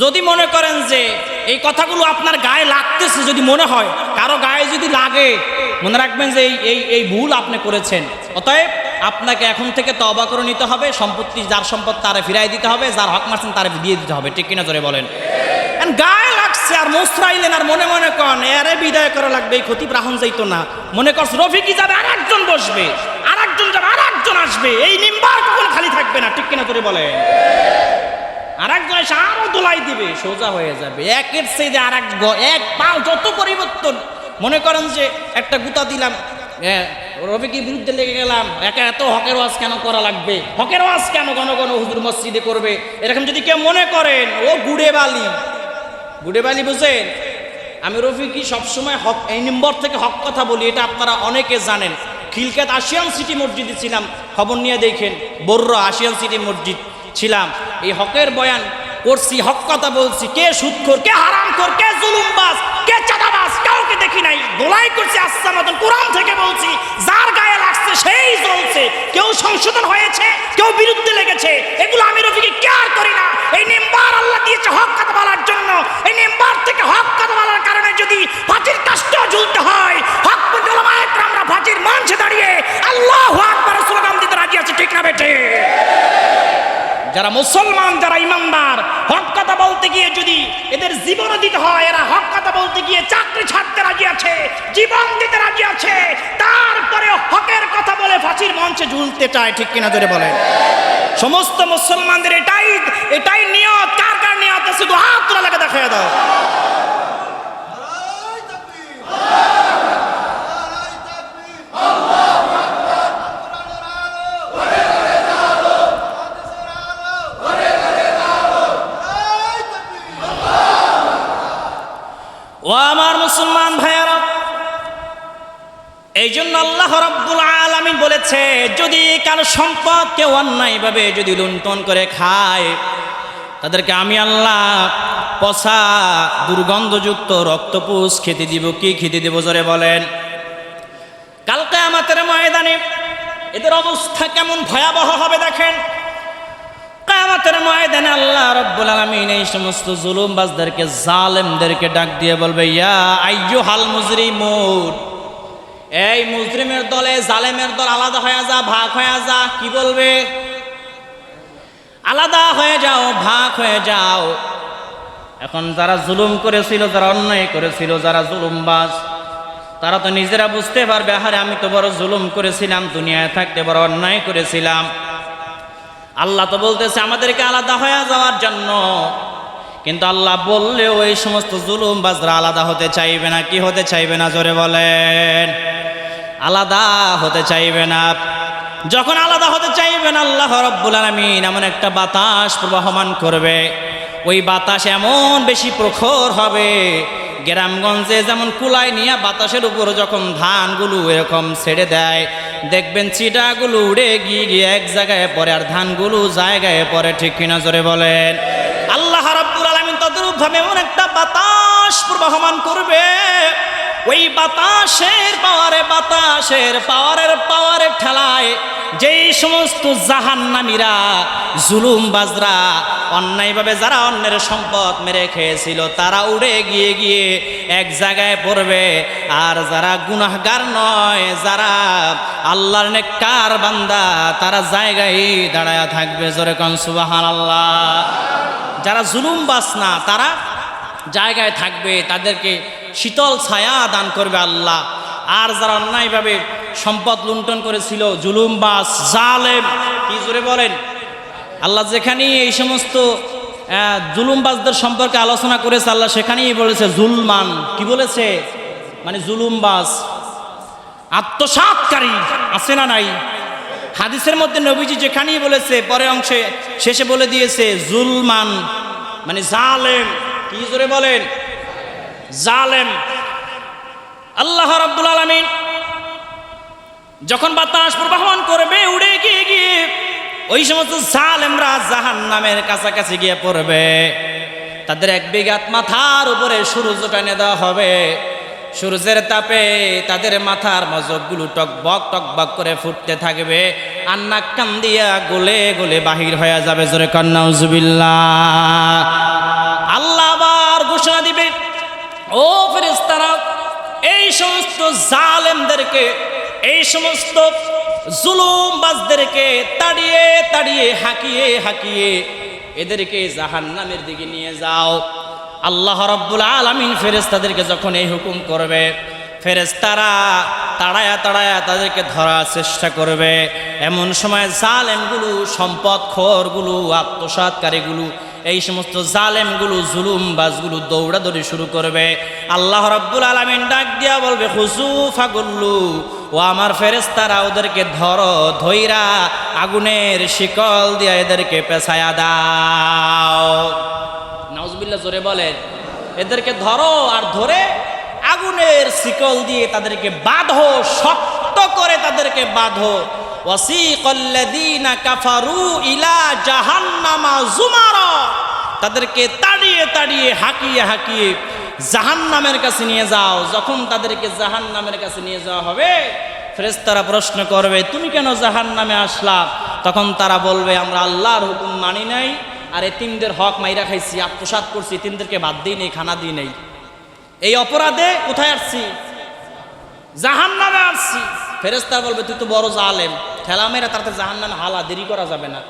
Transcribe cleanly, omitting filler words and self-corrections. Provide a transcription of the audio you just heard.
যদি মনে করেন যে এই কথাগুলো আপনার গায়ে লাগতেছে, যদি মনে হয় কারো গায়ে যদি লাগে, মনে রাখবেন যে এই ভুল আপনি করেছেন। অতএব আপনাকে এখন থেকে তওবা করে নিতে হবে। সম্পত্তি, যার সম্পদ তারে ফিরাই দিতে হবে, যার হক মারছেন তারে দিয়ে দিতে হবে। ঠিক কিনা জোরে বলেন। গায়ে লাগছে আর মোসরাইলেন আর মনে মনে কন এরে বিদায় করা লাগবে, এই ক্ষতি রাহন যাইতো না। মনে করছে রফিকি যাবে আর একজন বসবে, আর একজন যাবে আর একজন আসবে, এই নিম্বার কখন খালি থাকবে না। ঠিক কিনা জোরে বলেন। আর একজন এসে আরো দোলাই দিবে, সোজা হয়ে যাবে। একের চেয়ে আর এক পাও যত পরিবর্তন। মনে করেন যে একটা গুতা দিলাম, রফিকির বিরুদ্ধে লেগে গেলাম, এত হকের ওয়াজ কেন করা লাগবে, হকের ওয়াজ কেন ঘন ঘন হুজুর মসজিদে করবে, এরকম যদি কেউ মনে করেন, ও গুড়ে বালি বুঝেন। আমি রফিকি সবসময় হক, এই নম্বর থেকে হক কথা বলি, এটা আপনারা অনেকে জানেন। খিলকাত আশিয়ান সিটি মসজিদে ছিলাম, খবর নিয়ে দেখেন, বড়রা আশিয়ান সিটি মসজিদ ছিলাম, এই হকের বয়ান করছি, হক কথা বলছি। কে সুদখোর, কে হারামখোর, কে জুলুমবাজ, কে চাঁদাবাজ, কাউকে দেখি নাই। দোলাই করছি আচ্ছা মতন, কোরআন থেকে বলছি, যার গায়ে লাগছে সেই জ্বলছে। কেউ সংশোধন হয়েছে, কেউ বিরুদ্ধে লেগেছে, এগুলো আমি রফিকে কেয়ার করি না। এই মেম্বার আল্লাহ দিয়েছে হক কথা বলার জন্য। এই মেম্বার থেকে হক কথা বলার কারণে যদি ফাঁসির কাষ্ট ঝুলতে হয়, হক আমরা ফাঁসির মঞ্চে দাঁড়িয়ে আল্লাহু আকবার স্লোগান দিতে রাজি আছি। ঠিক না বেটে? যারা মুসলমান, যারা ইমানদার, হক কথা বলতে গিয়ে যদি এদের জীবন দিতে হয়, এরা হক কথা বলতে গিয়ে চাকরি ছাড়তে রাজি আছে, জীবন দিতে রাজি আছে, তারপরে হকের কথা বলে ফাঁসির মঞ্চে ঝুলতে চায়। ঠিক কিনা জোরে বলেন। সমস্ত মুসলমানদের এটাই নিয়ত। কার কার নিয়ত আছে শুধু হাত তোলা লাগে দেখায় দাও। ও আমার মুসলমান ভাইয়ারা, এই জন্য আল্লাহ রাব্বুল আলামিন বলেছে, যদি কারো সম্পদ কেউ অন্যায়ভাবে যদি লুণ্ঠন করে খায়, তাদেরকে আমি আল্লাহ পচা দুর্গন্ধযুক্ত রক্তপুষ খেতে দিব। কি খেতে দিব জোরে বলেন? কাল কিয়ামতের ময়দানে এদের অবস্থা কেমন ভয়াবহ হবে দেখেন। কিয়ামতের ময়দানে আল্লাহ রাব্বুল আলামিন এই সমস্ত জুলুমবাজদেরকে, জালেমদেরকে ডাক দিয়ে বলবে, ইয়া আইয়ুহাল মুজরিমুন, এই মুজরিমের দলে জালেমের দল আলাদা হয়ে যা, ভাগ হয়ে যা। কি বলবে? আলাদা হয়ে যাও, ভাগ হয়ে যাও। এখন যারা জুলুম করেছিল, যারা অন্যায় করেছিল, যারা জুলুমবাজ, তারা তো নিজেরা বুঝতে পারবে, আরে আমি তো বড় জুলুম করেছিলাম, দুনিয়ায় থাকতে বড় অন্যায় করেছিলাম। আল্লাহ তো বলতেছে আমাদেরকে আলাদা হয়ে যাওয়ার জন্য, কিন্তু আল্লাহ বললেও এই সমস্ত জুলুমবাজরা আলাদা হতে চাইবে না। কি হতে চাইবে না জোরে বলেন? আলাদা হতে চাইবে না। যখন আলাদা হতে চাইবে না, আল্লাহ রাব্বুল আলামিন এমন একটা বাতাস প্রবাহমান করবে, ওই বাতাস এমন বেশি প্রখর হবে, গ্রামগঞ্জে যেমন কুলাই নিয়ে বাতাসের উপর যখন ধানগুলো এরকম ছেড়ে দেয়, দেখবেন চিটাগুলো উড়ে গিয়ে এক জায়গায় পড়ে আর ধানগুলো জায়গায় পড়ে। ঠিক কিনা জোরে বলেন? আল্লাহ রাব্বুল আলামিন তদ্রূপভাবে এমন একটা বাতাস প্রবাহমান করবে, ওই বাতাসের পাওয়ারের ঠেলায় যেই সমস্ত জাহান্নামীরা, জুলুমবাজরা, অন্যায়ভাবে যারা অন্যের সম্পদ মেরে খেয়েছিল, তারা উড়ে গিয়ে এক জায়গায় পড়বে। আর যারা গুনাহগার নয়, যারা আল্লাহর নেককার বান্দা, তারা জায়গায় দাঁড়ায়া থাকবে। জোরে কোন সুবহানাল্লাহ। যারা জুলুমবাজ না, তারা জায়গায় থাকবে, তাদেরকে শীতল ছায়া দান করবে আল্লাহ। আর যারা অন্যায়ভাবে সম্পদ লুণ্ঠন করেছিল, জুলুমবাজ, জালেম, কি জোরে বলেন? আল্লাহ যেখানেই এই সমস্ত জুলুমবাজদের সম্পর্কে আলোচনা করেছে, আল্লাহ সেখানেই বলেছে জুলমান। কি বলেছে? মানে জুলুমবাজ, আত্মসাৎকারী আছে না নাই? হাদিসের মধ্যে নবীজি যেখানেই বলেছে, পরে অংশে শেষে বলে দিয়েছে জুলমান, মানে জালেম। কি জোরে বলেন? জালেম। আল্লাহ রাব্বুল আলামিন যখন বাতাস প্রবাহমান করবে, উড়ে গিয়ে ওই সমস্ত জালেমরা জাহান্নামের কাছাকাছি গিয়ে পড়বে। তাদের এক বিঘাত মাথার উপরে সূর্য টেনে দেওয়া হবে। সূর্যের তাপে তাদের মাথার মজকগুলো টকবক করে ফুটতে থাকবে, আর নাক কান দিয়া গলে গলে বাহির হয়ে যাবে। জোরে কান নাউজুবিল্লাহ। সমস্ত জালেমদেরকে, এই সমস্ত জুলুমবাজদেরকে তাড়িয়ে তাড়িয়ে হাঁকিয়ে হাঁকিয়ে এদেরকে জাহান্নামের দিকে নিয়ে যাও। আল্লাহ রাব্বুল আলামিন ফেরেশতাদেরকে যখন এই হুকুম করবে, ফেরেশতারা তাড়ায়া তাড়ায়া তাদেরকে ধরার চেষ্টা করবে। এমন সময় জালেমগুলো, সম্পদখোরগুলো, আত্মসাৎকারীগুলো, এই সমস্ত জালেমগুলো, জুলুমবাজগুলো দৌড়াদৌড়ি শুরু করবে। আল্লাহ রাব্বুল আলামিন ডাক দিয়া বলবে, খুযু ফাগুল্লু, ও আমার ফেরেশতারা ওদেরকে ধরো, ধইরা আগুনের শিকল দিয়া এদেরকে পেছায়া দাও। নাউজুবিল্লাহ, জোরে বলেন। এদেরকে ধরো আর ধরে আগুনের শিকল দিয়ে তাদেরকে বাঁধো, শক্ত করে তাদেরকে বাঁধো। ওয়াসিকাল্লাযীনা কাফারু ইলা জাহান্নামা যুমারা, তাদেরকে তাড়িয়ে তাড়িয়ে হাঁকিয়ে হাঁকিয়ে জাহান্নামের কাছে নিয়ে যাও। যখন তাদেরকে জাহান্নামের কাছে নিয়ে যাওয়া হবে, ফেরেশতারা প্রশ্ন করবে, তুমি কেন জাহান্নামে আসলা? তখন তারা বলবে, আমরা আল্লাহর হুকুম মানি নাই, আর এতিমদের হক মাইরা খাইছি, আত্মসাৎ করছি, এতিমদেরকে বাদ দিই নেই, খানা দিই নেই। এই অপরাধে কোথায় আসছি? জাহান্নামে আসছি। ফেরেশতারা বলবে, তুই তো বড় জালেম, ঠেলা মেরা তাতে জাহান্নামে হালা, দেরি করা যাবে না।